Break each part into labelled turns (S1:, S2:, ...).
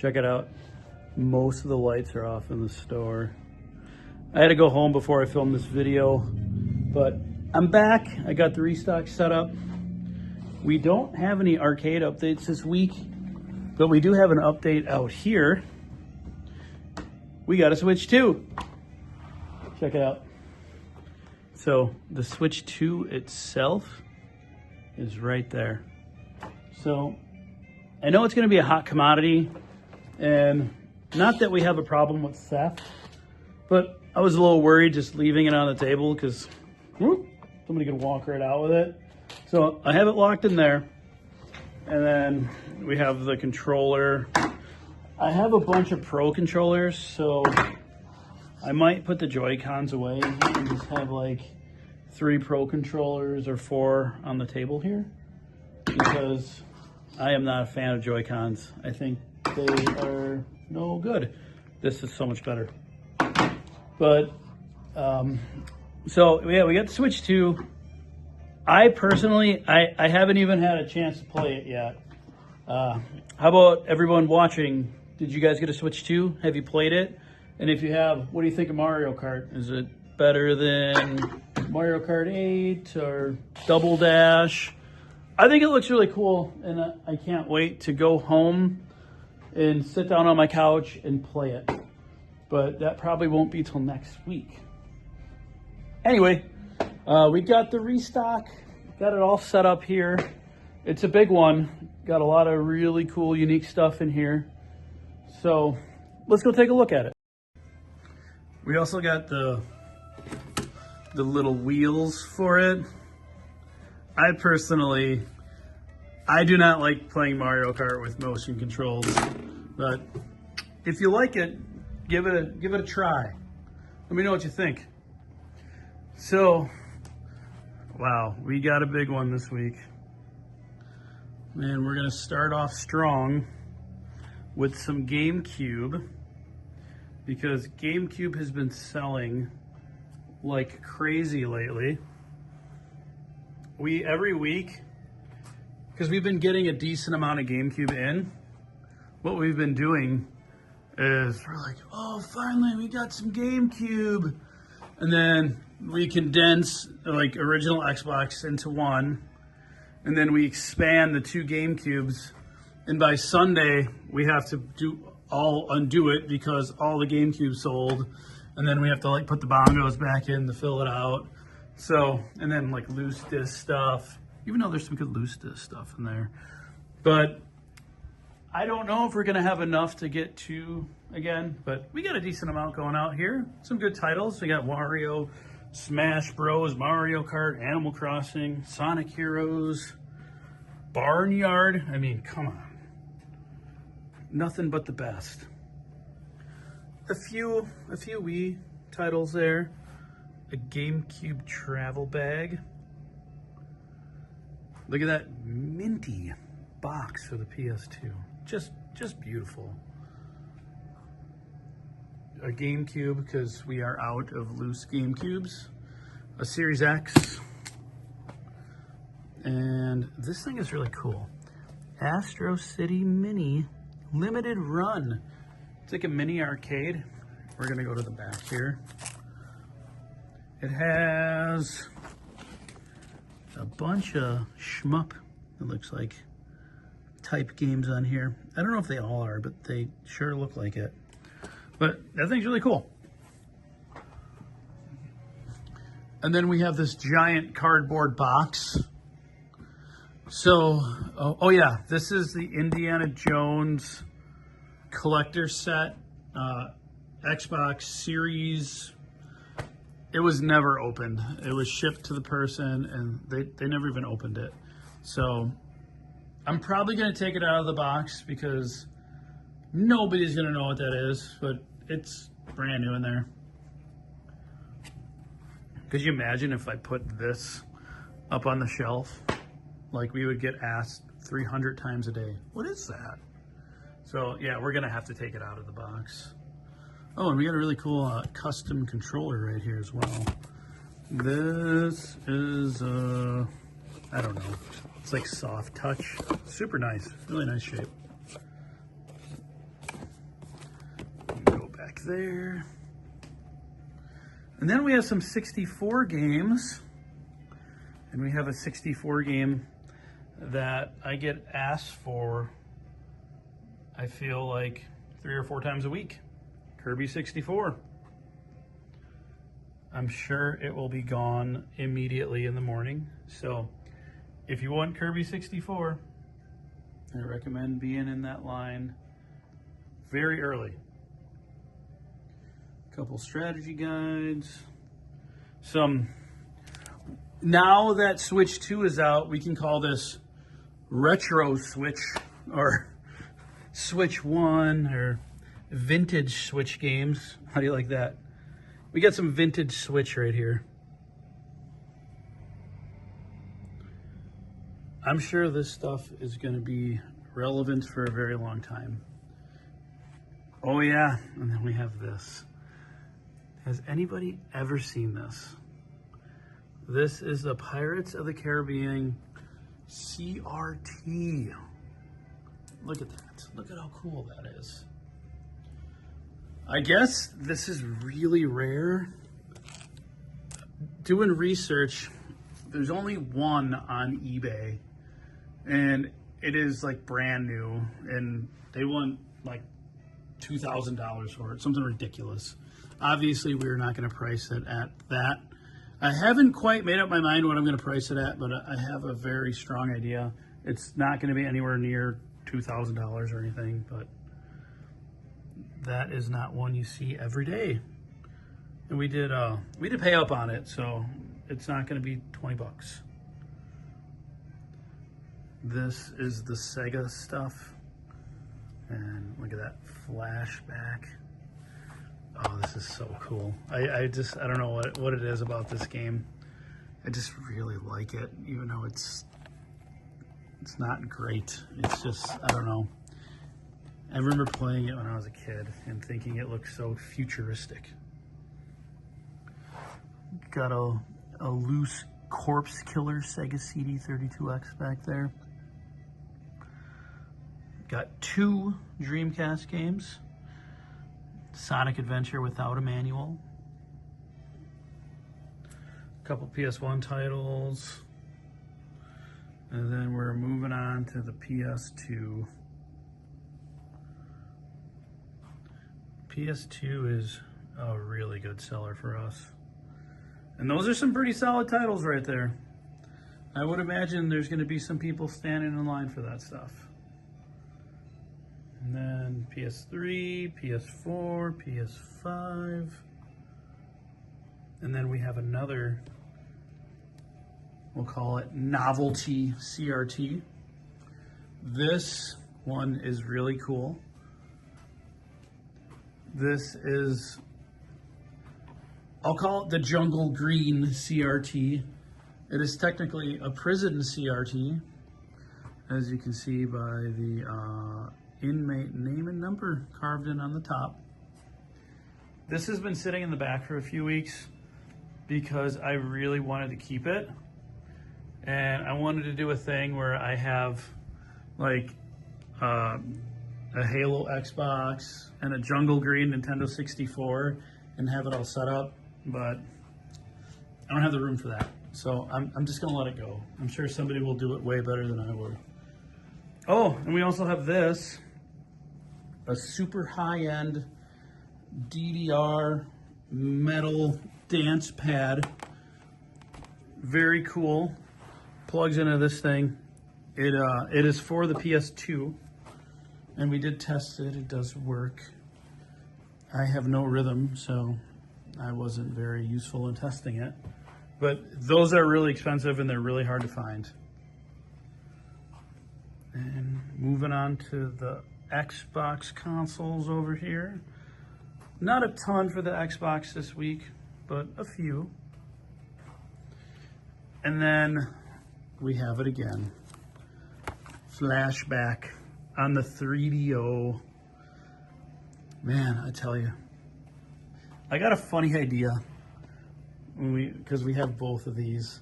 S1: Check it out. Most of the lights are off in the store. I had to go home before I filmed this video, but I'm back. I got the restock set up. We don't have any arcade updates this week, but we do have an update out here. We got a Switch 2. Check it out. So the Switch 2 itself is right there. So I know it's going to be a hot commodity, and not that we have a problem with theft, but I was a little worried just leaving it on the table because somebody could walk right out with it. So I have it locked in there, and then we have the controller. I have a bunch of Pro controllers, so I might put the Joy-Cons away and just have like 3 Pro controllers or 4 on the table here, because I am not a fan of Joy-Cons. I think they are no good. This is so much better. But, so yeah, we got the Switch 2. I personally, I haven't even had a chance to play it yet. How about everyone watching? Did you guys get a Switch 2? Have you played it? And if you have, what do you think of Mario Kart? Is it better than Mario Kart 8 or Double Dash? I think it looks really cool, and I can't wait to go home and sit down on my couch and play it. But that probably won't be till next week. Anyway, we got the restock, got it all set up here. It's a big one. Got a lot of really cool, unique stuff in here. So let's go take a look at it. We also got the little wheels for it. I personally, I do not like playing Mario Kart with motion controls, but if you like it, give it a try. Let me know what you think. So, wow, we got a big one this week. And we're gonna start off strong with some GameCube, because GameCube has been selling like crazy lately. Every week, because we've been getting a decent amount of GameCube in, what we've been doing is we're like, oh, finally we got some GameCube. And then we condense like original Xbox into one, and then we expand the 2 GameCubes. And by Sunday, we have to undo it because all the GameCubes sold. And then we have to like put the bongos back in to fill it out. So, and then like loose disc stuff, even though there's some good loose disc stuff in there. But I don't know if we're gonna have enough to get 2 again, but we got a decent amount going out here. Some good titles. We got Wario, Smash Bros, Mario Kart, Animal Crossing, Sonic Heroes, Barnyard. I mean, come on. Nothing but the best. A few Wii titles there. A GameCube travel bag. Look at that minty box for the PS2. Just beautiful. A GameCube, because we are out of loose GameCubes. A Series X. And this thing is really cool. Astro City Mini Limited Run. It's like a mini arcade. We're gonna go to the back here. It has a bunch of shmup, it looks like, type games on here. I don't know if they all are, but they sure look like it. But that thing's really cool. And then we have this giant cardboard box. So, oh yeah, this is the Indiana Jones collector set, Xbox Series. It was never opened. It was shipped to the person, and they never even opened it. So I'm probably gonna take it out of the box because nobody's gonna know what that is, but it's brand new in there. Could you imagine if I put this up on the shelf? Like, we would get asked 300 times a day, what is that? So yeah, we're gonna have to take it out of the box. Oh, and we got a really cool custom controller right here as well. This is, I don't know, it's like soft touch. Super nice, really nice shape. there. And then we have some 64 games. And we have a 64 game that I get asked for, I feel like 3 or 4 times a week. Kirby 64. I'm sure it will be gone immediately in the morning. So if you want Kirby 64, I recommend being in that line very early. A couple strategy guides. Now that Switch 2 is out, we can call this Retro Switch, or Switch 1, or vintage Switch games. How do you like that? We got some vintage Switch right here. I'm sure this stuff is going to be relevant for a very long time. Oh yeah, and then we have this. Has anybody ever seen this? This is the Pirates of the Caribbean CRT. Look at that. Look at how cool that is. I guess this is really rare. Doing research, there's only one on eBay, and it is like brand new, and they want like $2,000 for it, something ridiculous. Obviously, we're not going to price it at that. I haven't quite made up my mind what I'm going to price it at, but I have a very strong idea. It's not going to be anywhere near $2,000 or anything, but that is not one you see every day. And we did pay up on it, so it's not going to be 20 bucks. This is the Sega stuff, and look at that flashback. Oh, this is so cool. I don't know what it is about this game. I just really like it, even though it's not great. It's just, I don't know. I remember playing it when I was a kid and thinking it looked so futuristic. Got a loose Corpse Killer Sega CD32X back there. Got 2 Dreamcast games. Sonic Adventure without a manual. A couple PS1 titles. And then we're moving on to the PS2. PS2 is a really good seller for us. And those are some pretty solid titles right there. I would imagine there's going to be some people standing in line for that stuff. And then PS3, PS4, PS5. And then we have another, we'll call it novelty CRT. This one is really cool. This is, I'll call it the Jungle Green CRT. It is technically a prison CRT, as you can see by the inmate name and number carved in on the top. This has been sitting in the back for a few weeks because I really wanted to keep it. And I wanted to do a thing where I have like a Halo Xbox and a Jungle Green Nintendo 64 and have it all set up, but I don't have the room for that. So I'm just gonna let it go. I'm sure somebody will do it way better than I would. Oh, and we also have this, a super high-end DDR metal dance pad. Very cool. Plugs into this thing. It is for the PS2, and we did test it. It does work. I have no rhythm, so I wasn't very useful in testing it. But those are really expensive and they're really hard to find. And moving on to the Xbox consoles over here. Not a ton for the Xbox this week, but a few. And then we have it again. Flashback on the 3DO. Man, I tell you, I got a funny idea because we have both of these.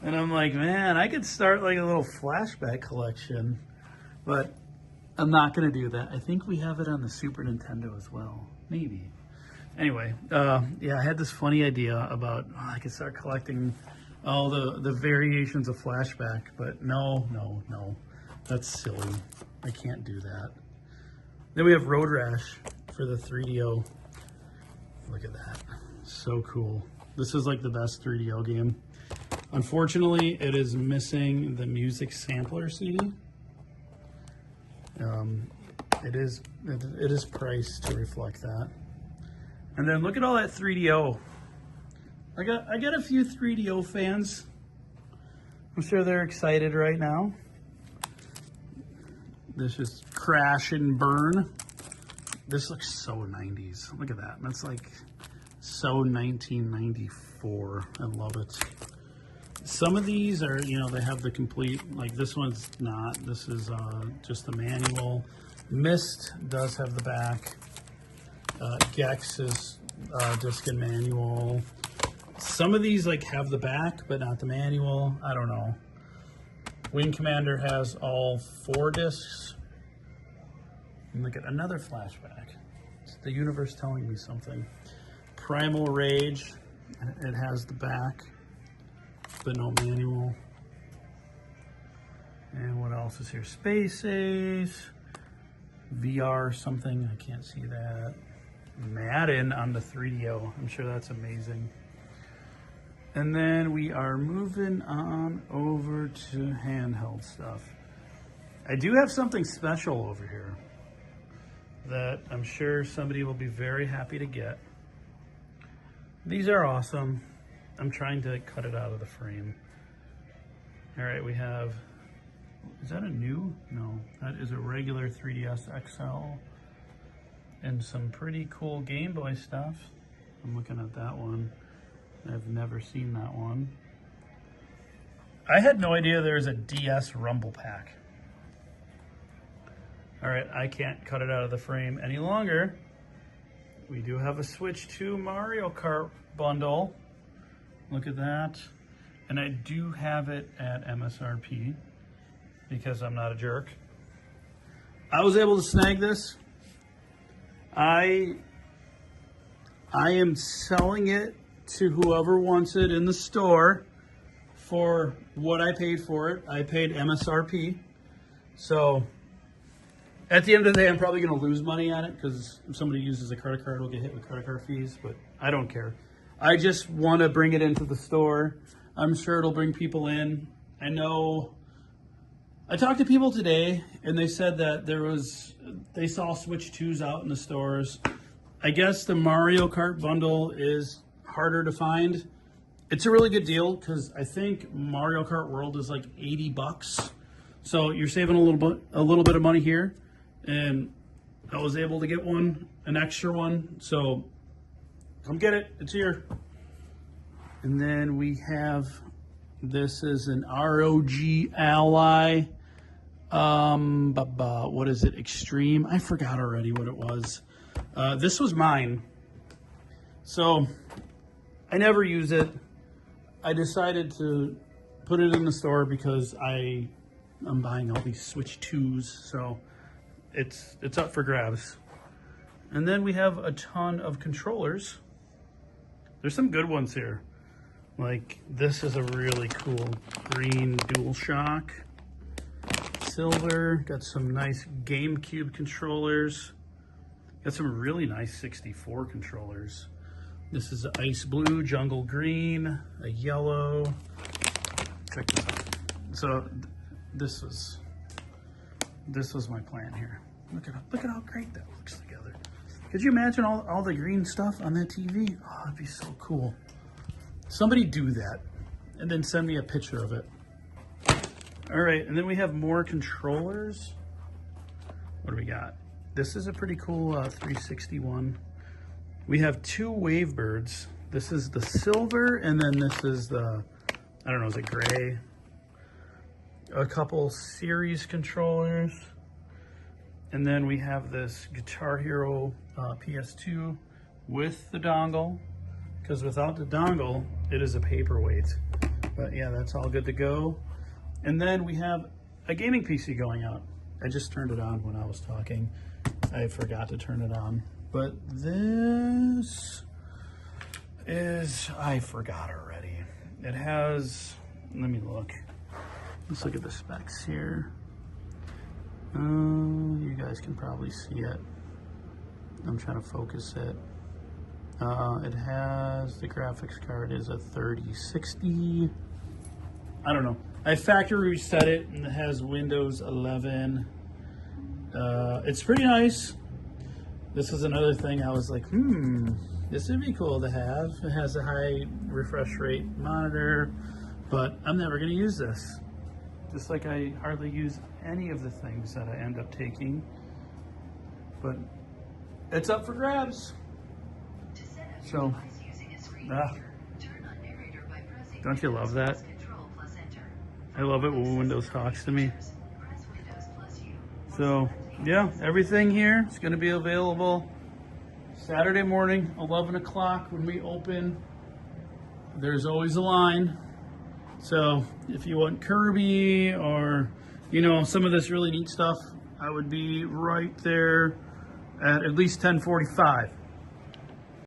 S1: And I'm like, man, I could start like a little flashback collection. But I'm not going to do that. I think we have it on the Super Nintendo as well. Maybe. Anyway, yeah, I had this funny idea about I could start collecting all the variations of Flashback, but no. That's silly. I can't do that. Then we have Road Rash for the 3DO. Look at that. So cool. This is like the best 3DO game. Unfortunately, it is missing the music sampler CD. It is priced to reflect that. And then look at all that 3DO. I got a few 3DO fans. I'm sure they're excited right now. This is Crash and Burn. This looks so 90s. Look at that. That's like so 1994. I love it. Some of these are, you know, they have the complete, like this one's not. This is just the manual. Myst does have the back. Gex is disc and manual. Some of these like have the back, but not the manual. I don't know. Wing Commander has all 4 discs. And look at another Flashback. It's the universe telling me something. Primal Rage, it has the back, but no manual. And what else is here? Space Ace, VR something, I can't see that. Madden on the 3DO, I'm sure that's amazing. And then we are moving on over to handheld stuff. I do have something special over here that I'm sure somebody will be very happy to get. These are awesome. I'm trying to cut it out of the frame. All right, we have, is that a new? No, that is a regular 3DS XL. And some pretty cool Game Boy stuff. I'm looking at that one. I've never seen that one. I had no idea there was a DS Rumble Pack. All right, I can't cut it out of the frame any longer. We do have a Switch 2 Mario Kart bundle. Look at that. And I do have it at MSRP because I'm not a jerk. I was able to snag this. I am selling it to whoever wants it in the store for what I paid for it. I paid MSRP. So at the end of the day, I'm probably going to lose money on it because if somebody uses a credit card, we'll get hit with credit card fees, but I don't care. I just want to bring it into the store. I'm sure it'll bring people in. I know I talked to people today and they said that they saw Switch 2s out in the stores. I guess the Mario Kart bundle is harder to find. It's a really good deal because I think Mario Kart World is like $80. So you're saving a little bit of money here. And I was able to get an extra one. So come get it, it's here. And then we have, this is an ROG Ally. What is it? Extreme? I forgot already what it was. This was mine. So I never use it. I decided to put it in the store because I'm buying all these Switch 2s. So it's up for grabs. And then we have a ton of controllers. There's some good ones here. Like this is a really cool green DualShock. Silver, got some nice GameCube controllers. Got some really nice 64 controllers. This is ice blue, jungle green, a yellow. Check this out. So this was my plan here. Look at how great that looks together. Could you imagine all the green stuff on that TV? Oh, it'd be so cool. Somebody do that and then send me a picture of it. All right, and then we have more controllers. What do we got? This is a pretty cool 361. We have 2 Wavebirds. This is the silver, and then this is the, I don't know, is it gray? A couple series controllers. And then we have this Guitar Hero PS2 with the dongle, because without the dongle, it is a paperweight. But yeah, that's all good to go. And then we have a gaming PC going out. I just turned it on when I was talking. I forgot to turn it on. But this is, I forgot already. It has, let me look. Let's look at the specs here. You guys can probably see it. I'm trying to focus it. It has, the graphics card is a 3060. I don't know. I factory reset it and it has Windows 11. It's pretty nice. This is another thing I was like, this would be cool to have. It has a high refresh rate monitor, but I'm never going to use this. Just like I hardly use any of the things that I end up taking. But it's up for grabs. So, don't you love that? I love it when Windows talks to me. So, yeah, everything here is going to be available Saturday morning, 11 o'clock when we open. There's always a line. So, if you want Kirby or, you know, some of this really neat stuff, I would be right there at least 10:45.